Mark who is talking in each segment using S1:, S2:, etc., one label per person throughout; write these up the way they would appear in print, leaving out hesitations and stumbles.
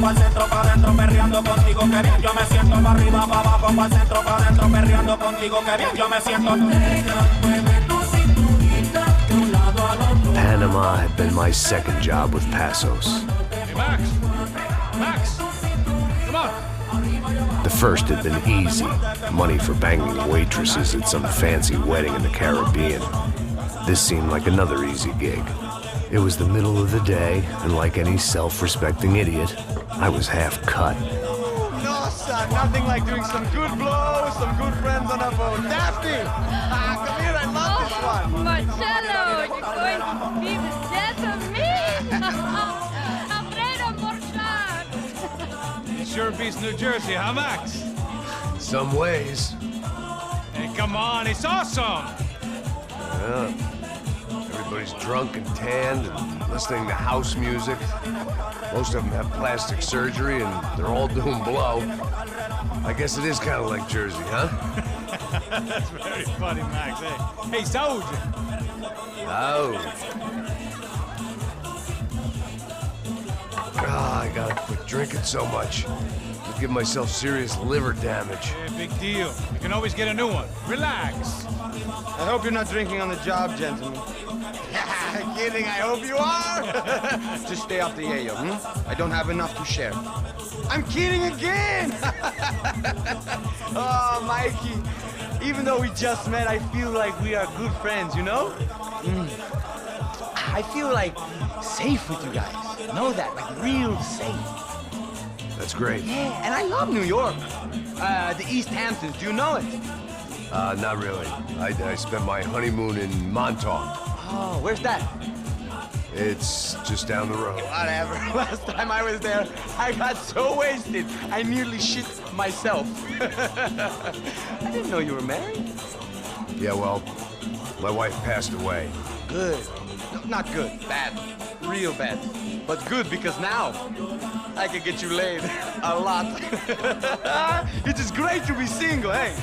S1: Pa'l centro, pa' dentro, perreando contigo, que bien yo me siento. Pa' arriba, pa' abajo, pa'l centro, pa' dentro, perreando contigo, que bien yo me siento.
S2: Panama had been my second job with Passos.
S3: Hey, Max! Max! Come on!
S2: The first had been easy, money for banging waitresses at some fancy wedding in the Caribbean. This seemed like another easy gig. It was the middle of the day, and like any self-respecting idiot, I was half cut.
S4: No, son, nothing like doing some good blows, some good friends on a boat. Daphne! Come here, I love this one.
S5: Marcello, you're going to be the death of me? Alfredo Morchan!
S3: Sure beats New Jersey, huh, Max?
S2: Some ways.
S3: Hey, come on, it's awesome!
S2: Yeah. Everybody's drunk and tanned and listening to house music. Most of them have plastic surgery and they're all doing blow. I guess it is kind of like Jersey, huh?
S3: That's very funny, Max. Hey, Saúde!
S2: I gotta quit drinking so much. I'll give myself serious liver damage.
S3: Yeah, big deal. You can always get a new one. Relax.
S4: I hope you're not drinking on the job, gentlemen. Kidding, I hope you are. Just stay off the yayo, I don't have enough to share. I'm kidding again. Oh, Mikey, even though we just met, I feel like we are good friends, you know? I feel like safe with you guys. Know that, like real safe.
S2: That's great.
S4: Yeah, and I love New York. The East Hamptons, do you know it?
S2: Not really. I spent my honeymoon in Montauk.
S4: Oh, where's that?
S2: It's just down the road.
S4: Whatever. Last time I was there, I got so wasted, I nearly shit myself. I didn't know you were married.
S2: Yeah, well, my wife passed away.
S4: Good. No, not good. Bad. Real bad. But good because now I can get you laid a lot. It is great to be single, hey?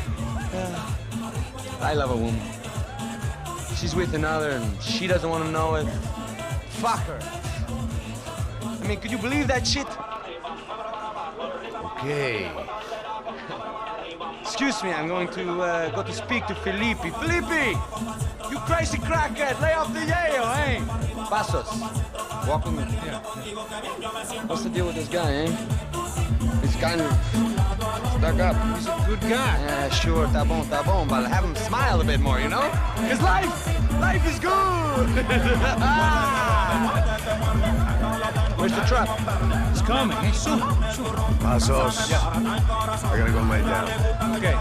S4: I love a woman. She's with another and she doesn't want to know it. Fuck her. I mean, could you believe that shit?
S2: Okay.
S4: Excuse me, I'm going to go to speak to Felipe. Felipe! You crazy crackhead, lay off the yayo, eh? Passos, walk with me.
S3: Yeah.
S4: What's the deal with this guy, eh? He's kind of stuck up.
S3: He's a good guy.
S4: Yeah, sure, tá bom, but have him smile a bit more, you know? Because life is good! Where's the truck?
S3: It's coming. Hey, soon.
S2: Passos.
S3: Yeah.
S2: I gotta go lay down.
S3: Okay.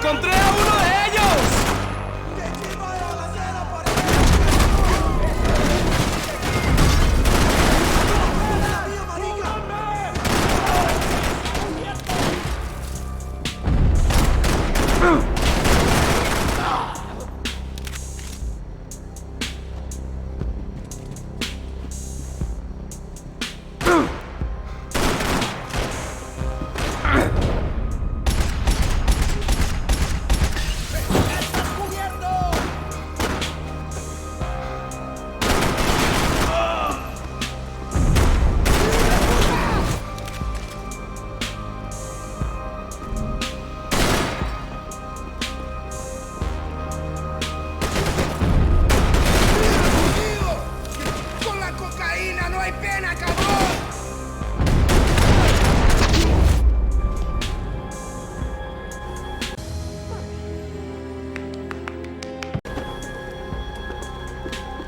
S4: ¡Encontré a uno de ellos!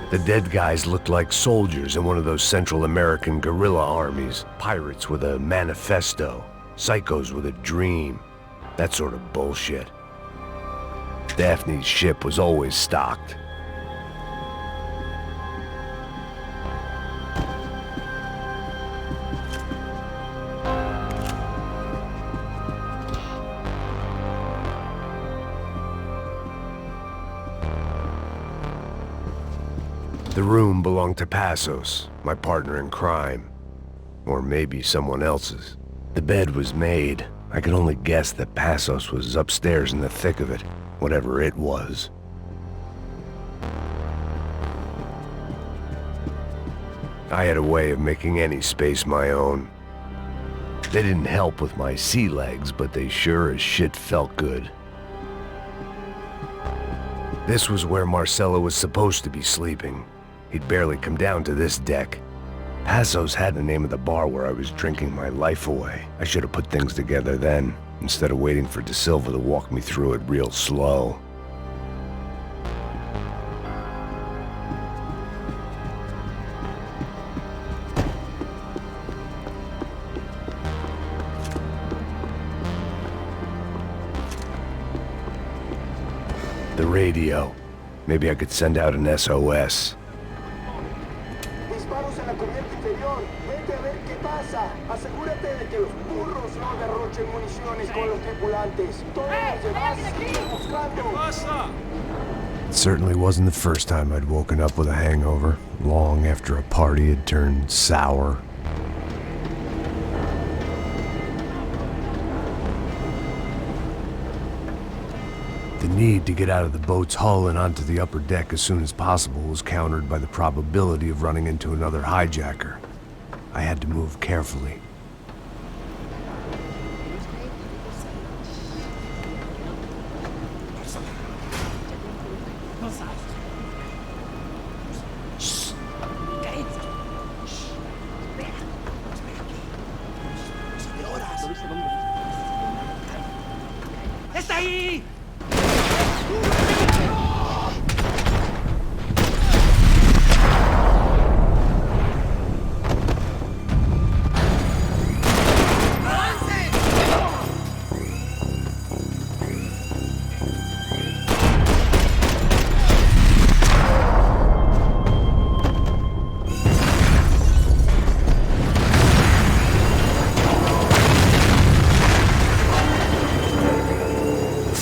S2: The dead guys looked like soldiers in one of those Central American guerrilla armies. Pirates with a manifesto. Psychos with a dream. That sort of bullshit. Daphne's ship was always stocked. The room belonged to Passos, my partner in crime. Or maybe someone else's. The bed was made. I could only guess that Passos was upstairs in the thick of it, whatever it was. I had a way of making any space my own. They didn't help with my sea legs, but they sure as shit felt good. This was where Marcelo was supposed to be sleeping. He'd barely come down to this deck. Passos had the name of the bar where I was drinking my life away. I should have put things together then, instead of waiting for De Silva to walk me through it real slow. The radio. Maybe I could send out an SOS.
S6: Disparos en la cubierta inferior. Vete a ver qué pasa. Asegúrate de que los burros no derrochen municiones con los tripulantes. Todos los demás siguen buscando.
S2: It certainly wasn't the first time I'd woken up with a hangover, long after a party had turned sour. The need to get out of the boat's hull and onto the upper deck as soon as possible was countered by the probability of running into another hijacker. I had to move carefully.
S1: ¡Está ahí!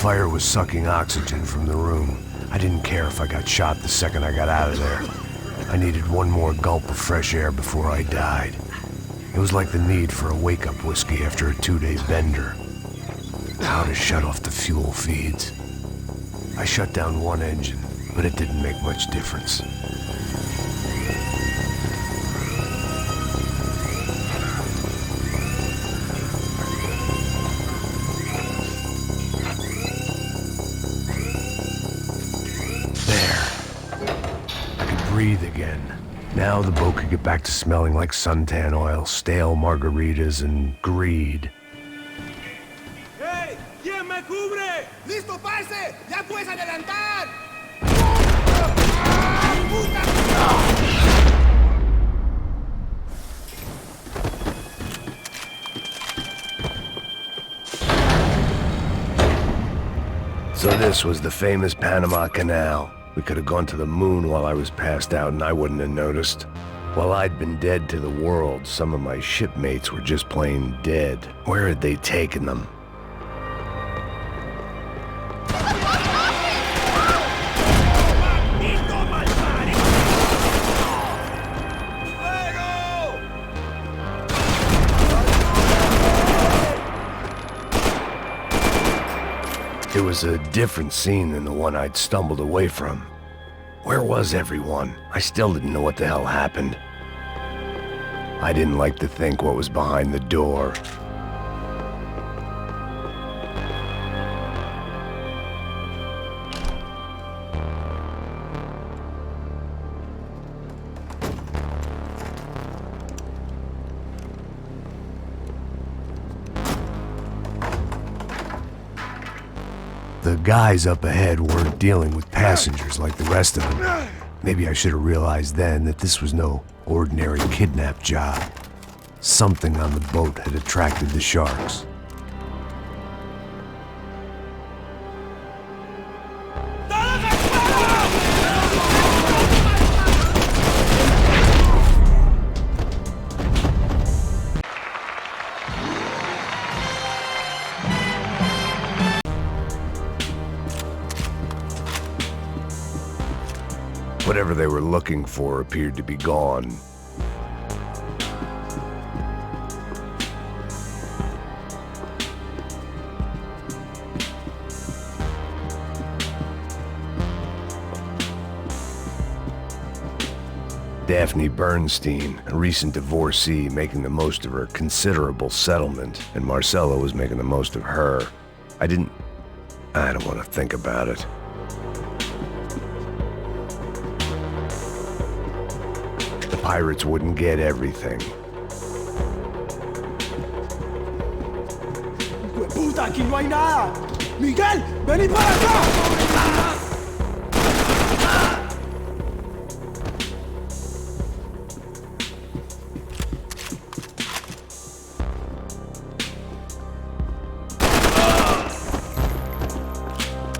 S2: Fire was sucking oxygen from the room. I didn't care if I got shot the second I got out of there. I needed one more gulp of fresh air before I died. It was like the need for a wake-up whiskey after a 2-day bender. How to shut off the fuel feeds. I shut down one engine, but it didn't make much difference. Breathe again. Now the boat could get back to smelling like suntan oil, stale margaritas, and greed.
S1: ¡Hey! ¿Quién me cubre? ¡Listo, parce! ¡Ya puedes adelantar!
S2: So this was the famous Panama Canal. We could have gone to the moon while I was passed out and I wouldn't have noticed. While I'd been dead to the world, some of my shipmates were just plain dead. Where had they taken them? It was a different scene than the one I'd stumbled away from. Where was everyone? I still didn't know what the hell happened. I didn't like to think what was behind the door. The guys up ahead weren't dealing with passengers like the rest of them. Maybe I should have realized then that this was no ordinary kidnap job. Something on the boat had attracted the sharks. Whatever they were looking for appeared to be gone. Daphne Bernstein, a recent divorcee, making the most of her considerable settlement, and Marcella was making the most of her. I don't want to think about it. The pirates wouldn't get everything.
S6: ¡Puta, aquí no hay nada! ¡Miguel, vení para acá!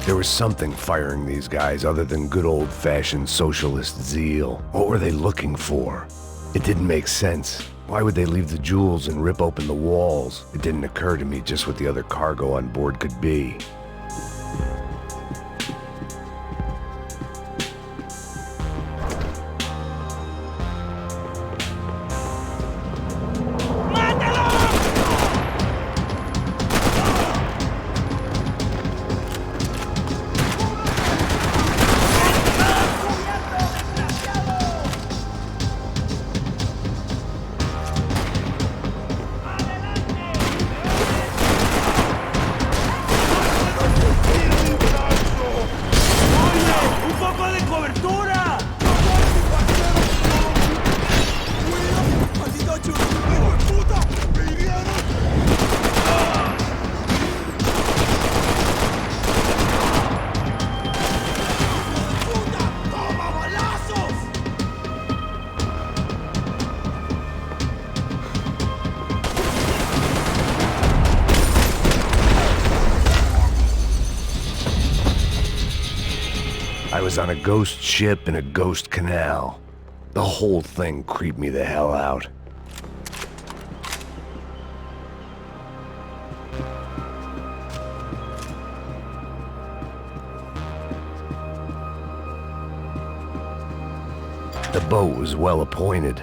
S2: There was something firing these guys other than good old-fashioned socialist zeal. What were they looking for? It didn't make sense. Why would they leave the jewels and rip open the walls? It didn't occur to me just what the other cargo on board could be. I was on a ghost ship in a ghost canal. The whole thing creeped me the hell out. The boat was well appointed.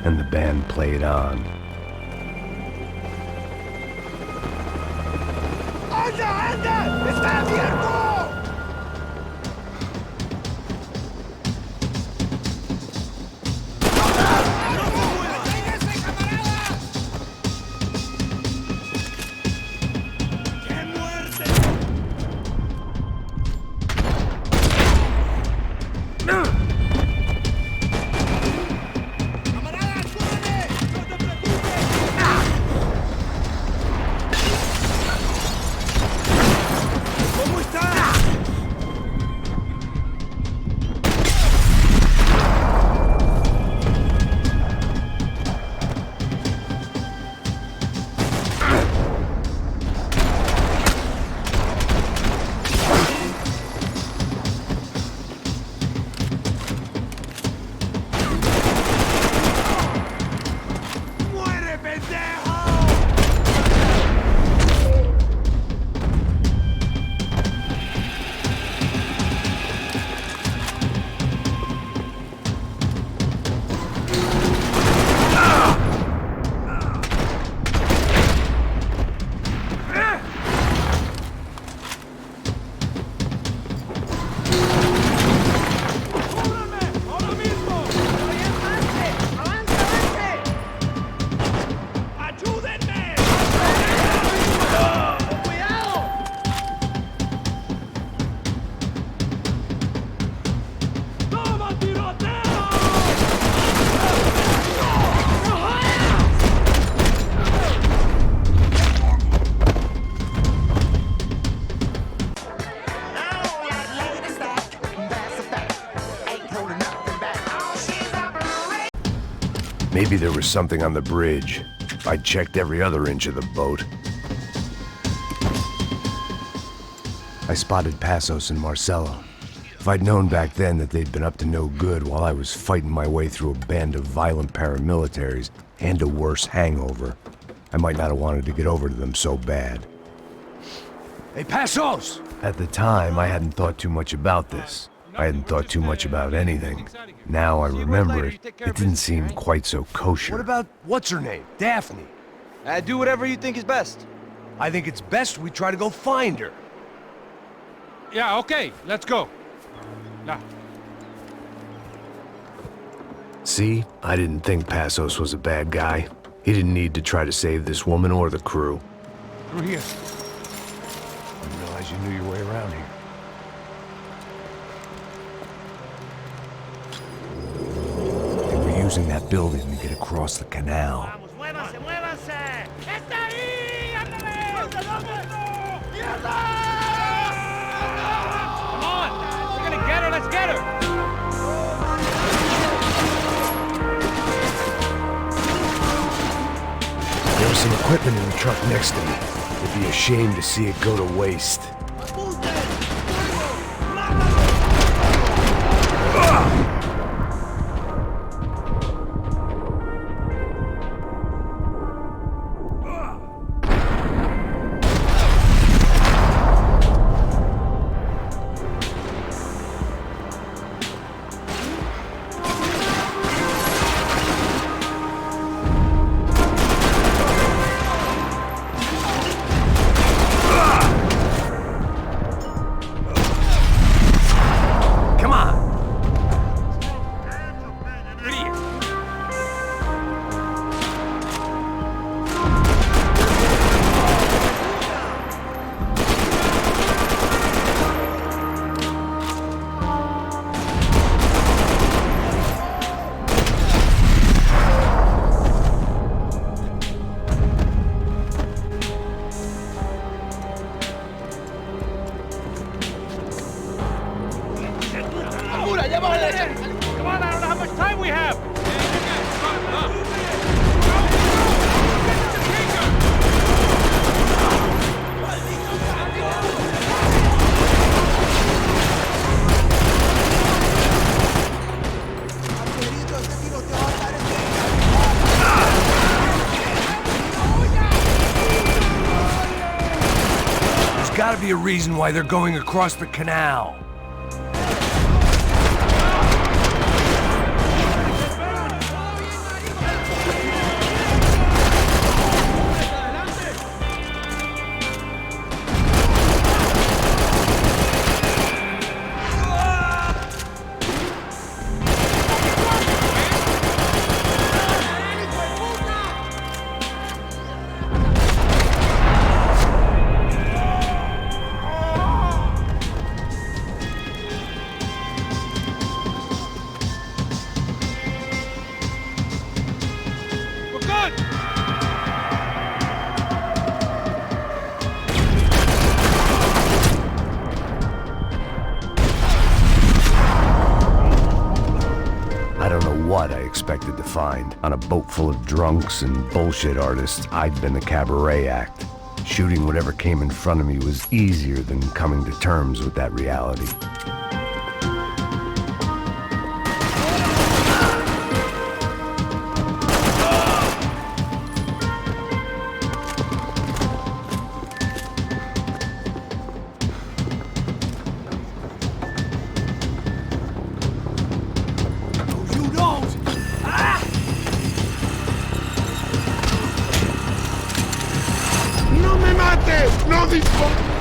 S2: and the band played on.
S6: ¡Anda, anda! ¡Está abierto!
S2: Maybe there was something on the bridge. I checked every other inch of the boat. I spotted Passos and Marcelo. If I'd known back then that they'd been up to no good while I was fighting my way through a band of violent paramilitaries and a worse hangover, I might not have wanted to get over to them so bad.
S7: Hey, Passos!
S2: At the time, I hadn't thought too much about this. I hadn't thought too much about anything. Now I remember it, it didn't seem quite so kosher.
S7: What about, what's her name? Daphne.
S4: Do whatever you think is best.
S7: I think it's best we try to go find her.
S3: Yeah, okay, let's go. Now.
S2: See, I didn't think Passos was a bad guy. He didn't need to try to save this woman or the crew.
S3: Through here.
S7: I didn't realize you knew your way around here.
S2: They were using that building to get across the canal.
S1: ¡Muévanse, muévanse! ¡Está ahí! ¡Ándale!
S3: Come on! We're gonna get her, let's get her!
S2: There was some equipment in the truck next to me. It'd be a shame to see it go to waste.
S3: Come on, I don't know how much time we have!
S7: There's gotta be a reason why they're going across the canal.
S2: I don't know what I expected to find. On a boat full of drunks and bullshit artists, I'd been the cabaret act. Shooting whatever came in front of me was easier than coming to terms with that reality.
S7: ¡No me mates! ¡No dispares!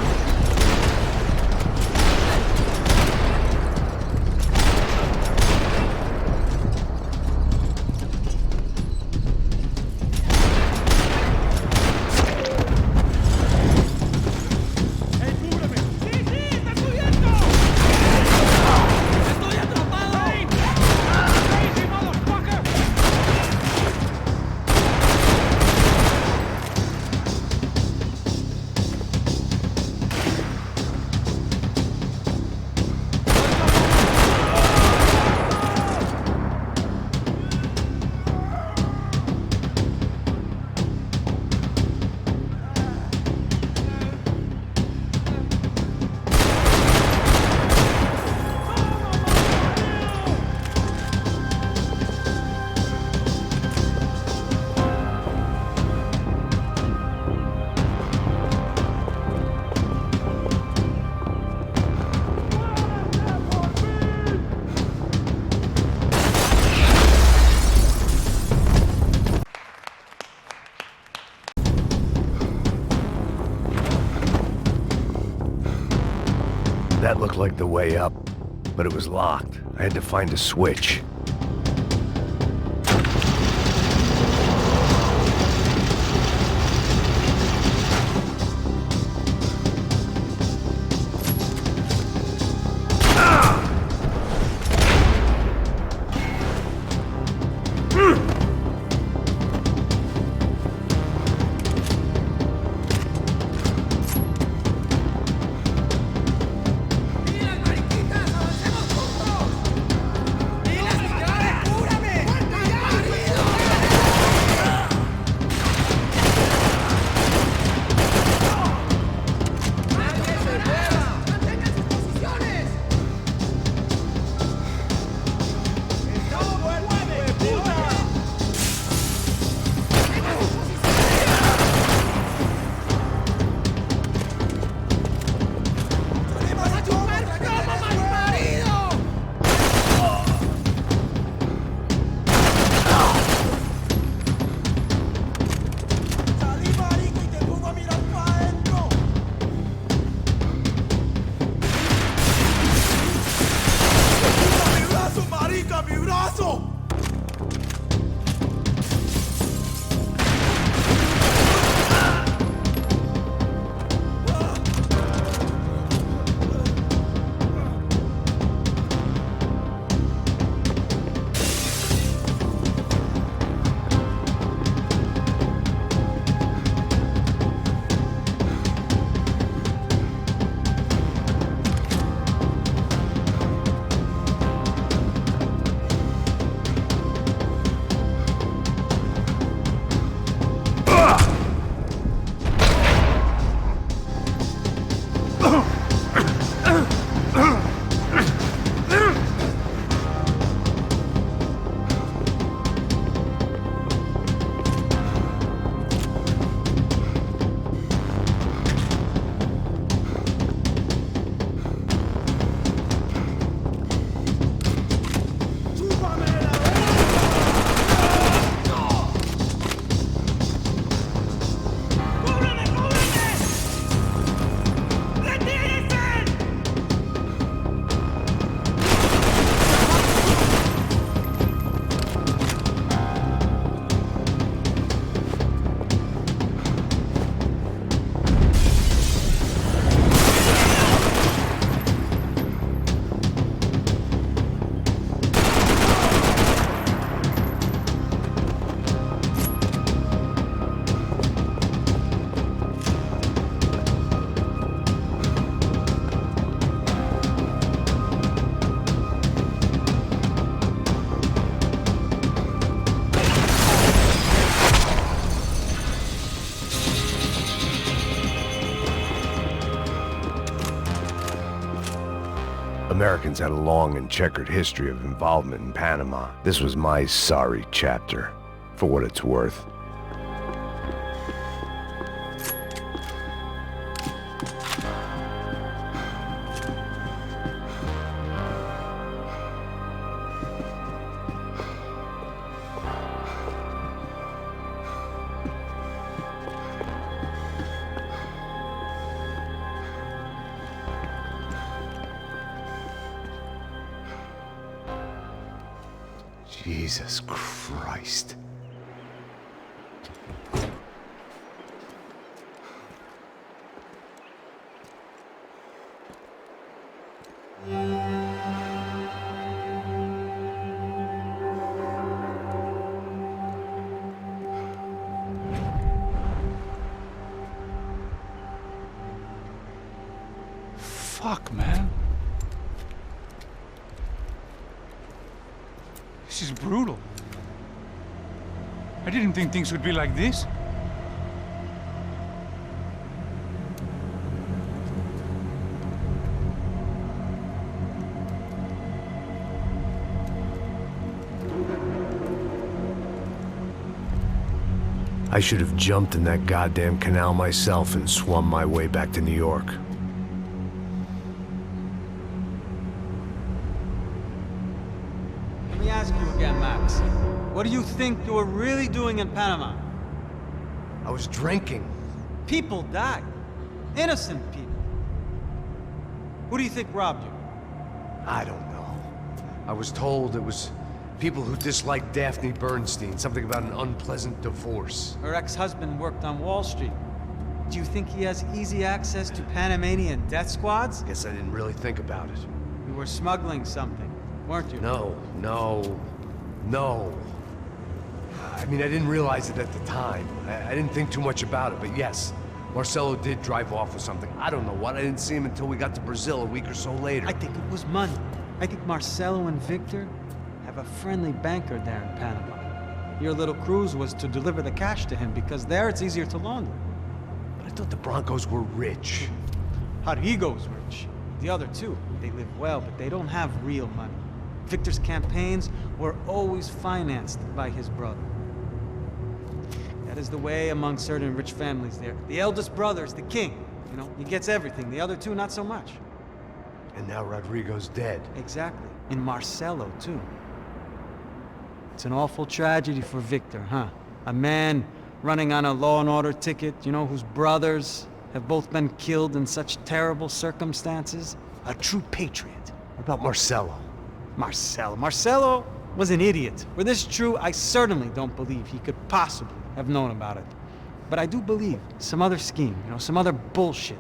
S2: That looked like the way up, but it was locked. I had to find a switch. Americans had a long and checkered history of involvement in Panama. This was my sorry chapter, for what it's worth. Jesus Christ.
S3: Fuck, man. This is brutal. I didn't think things would be like this.
S2: I should have jumped in that goddamn canal myself and swum my way back to New York.
S8: Let me ask you again, Max. What do you think you were really doing in Panama?
S2: I was drinking.
S8: People died. Innocent people. Who do you think robbed you?
S2: I don't know. I was told it was people who disliked Daphne Bernstein, something about an unpleasant divorce.
S8: Her ex-husband worked on Wall Street. Do you think he has easy access to Panamanian death squads?
S2: Guess I didn't really think about it.
S8: You were smuggling something, weren't you?
S2: No. I mean, I didn't realize it at the time. I didn't think too much about it, but yes, Marcelo did drive off with something. I don't know what. I didn't see him until we got to Brazil a week or so later.
S8: I think it was money. I think Marcelo and Victor have a friendly banker there in Panama. Your little cruise was to deliver the cash to him because there it's easier to launder.
S2: But I thought the Broncos were rich.
S8: Rodrigo's rich. The other two, they live well, but they don't have real money. Victor's campaigns were always financed by his brother. That is the way among certain rich families there. The eldest brother's the king. You know, he gets everything. The other two, not so much.
S2: And now Rodrigo's dead.
S8: Exactly. And Marcelo, too. It's an awful tragedy for Victor, huh? A man running on a law and order ticket, you know, whose brothers have both been killed in such terrible circumstances. A true patriot.
S2: What about Marcelo?
S8: Marcelo was an idiot. Were this true, I certainly don't believe he could possibly have known about it. But I do believe some other scheme, you know, some other bullshit.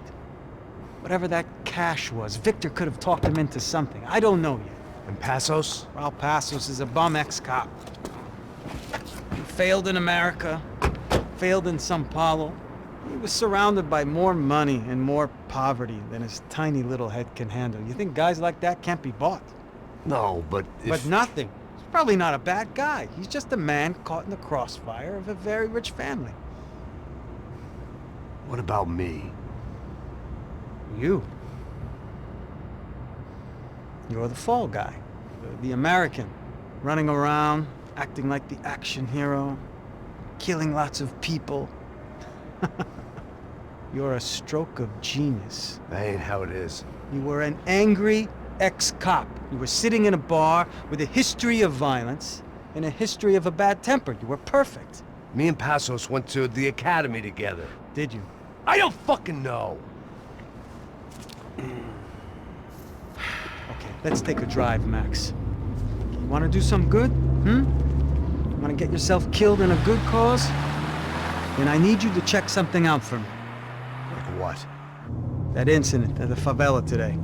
S8: Whatever that cash was, Victor could have talked him into something. I don't know yet.
S2: And Passos?
S8: Raul Passos is a bum ex-cop. He failed in America, failed in São Paulo. He was surrounded by more money and more poverty than his tiny little head can handle. You think guys like that can't be bought?
S2: No, but
S8: But nothing. He's probably not a bad guy. He's just a man caught in the crossfire of a very rich family.
S2: What about me?
S8: You. You're the fall guy. The American. Running around, acting like the action hero. Killing lots of people. You're a stroke of genius.
S2: That ain't how it is.
S8: You were an angry ex-cop. You were sitting in a bar with a history of violence and a history of a bad temper. You were perfect.
S2: Me and Passos went to the academy together.
S8: Did you?
S2: I don't fucking know.
S8: Okay, let's take a drive, Max. You want to do some good? You want to get yourself killed in a good cause? Then I need you to check something out for me.
S2: Like what?
S8: That incident at the favela today.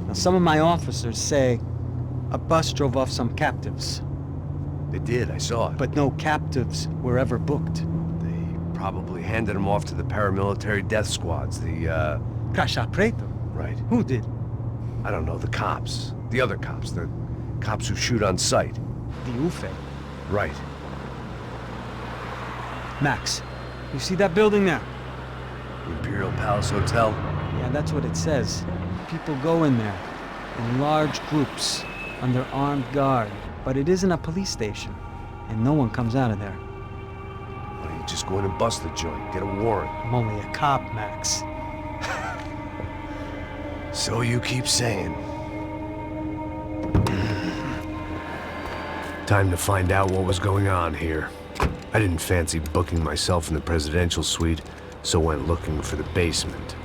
S8: Now, some of my officers say a bus drove off some captives.
S2: They did, I saw it.
S8: But no captives were ever booked.
S2: They probably handed them off to the paramilitary death squads, the,
S8: Crachá Preto?
S2: Right.
S8: Who did?
S2: I don't know, the cops. The other cops, the cops who shoot on sight.
S8: The UFE.
S2: Right.
S8: Max, you see that building there?
S2: The Imperial Palace Hotel?
S8: Yeah, that's what it says. People go in there. in large groups, under armed guard. But it isn't a police station, and no one comes out of there.
S2: Why don't you just go in and bust the joint? Get a warrant.
S8: I'm only a cop, Max.
S2: So you keep saying. Time to find out what was going on here. I didn't fancy booking myself in the presidential suite, so went looking for the basement.